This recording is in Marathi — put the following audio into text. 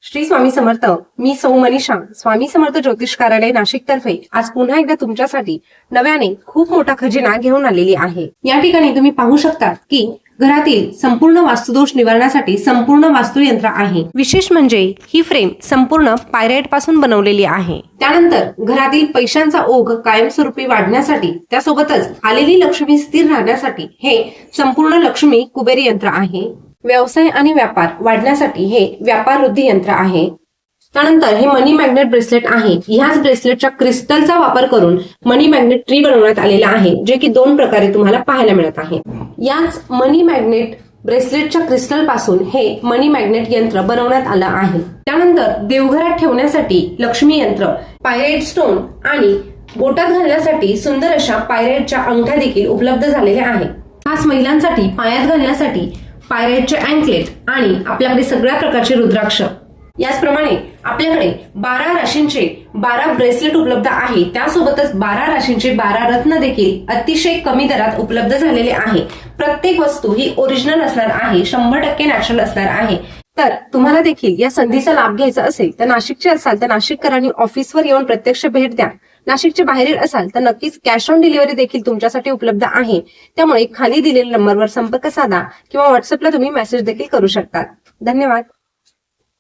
श्री स्वामी समर्थ. मी सौ मनीषा, स्वामी समर्थ ज्योतिष कार्यालय नाशिक तर्फे आज पुन्हा एकदा तुमच्यासाठी नव्याने खूप मोठा खजिना घेऊन आलेली आहे. या ठिकाणी तुम्ही पाहू शकता की घरातील संपूर्ण वास्तुदोष निवारणासाठी संपूर्ण वास्तुयंत्र आहे. विशेष म्हणजे ही फ्रेम संपूर्ण पायराइट पासून बनवलेली आहे. त्यानंतर घरातील पैशांचा ओघ कायमस्वरूपी वाढण्यासाठी, त्यासोबतच आलेली लक्ष्मी स्थिर राहण्यासाठी हे संपूर्ण लक्ष्मी कुबेर यंत्र आहे. व्यवसाय आणि व्यापार वाढण्यासाठी हे व्यापार वृद्धी यंत्र आहे. त्यानंतर हे मनी मॅग्नेट ब्रेसलेट आहे. ह्याच ब्रेसलेटच्या क्रिस्टलचा वापर करून मनी मॅग्नेट ट्री बनवण्यात आलेला आहे, जे की दोन प्रकारे तुम्हाला पाहायला मिळत आहे. याच मनी मॅग्नेट ब्रेसलेटच्या क्रिस्टल पासून हे मनी मॅग्नेट यंत्र बनवण्यात आलं आहे. त्यानंतर देवघरात ठेवण्यासाठी लक्ष्मी यंत्र, पायराइट स्टोन आणि बोटात घालण्यासाठी सुंदर अशा पायराइटच्या अंगठ्या देखील उपलब्ध झालेल्या आहेत. खास महिलांसाठी पायात घालण्यासाठी पायराइटचे अँकलेट आणि आपल्याकडे सगळ्या प्रकारचे रुद्राक्ष. याचप्रमाणे आपल्याकडे 12 राशींचे 12 ब्रेसलेट उपलब्ध आहे. त्यासोबतच 12 राशींचे 12 रत्न देखील अतिशय कमी दरात उपलब्ध झालेले आहे. प्रत्येक वस्तू ही ओरिजिनल असणार आहे, 100% नॅचरल असणार आहे. तर तुम्हाला देखील या संधीचा लाभ घ्यायचा असेल तर नाशिकचे असाल तर नाशिककरांनी ऑफिसवर येऊन प्रत्यक्ष भेट द्या. नाशिकचे बाहेरील असाल तर नक्कीच कॅश ऑन डिलिव्हरी देखील तुमच्यासाठी उपलब्ध आहे. त्यामुळे खाली दिलेल्या नंबरवर संपर्क साधा किंवा व्हॉट्सअपला तुम्ही मेसेज देखील करू शकता. धन्यवाद.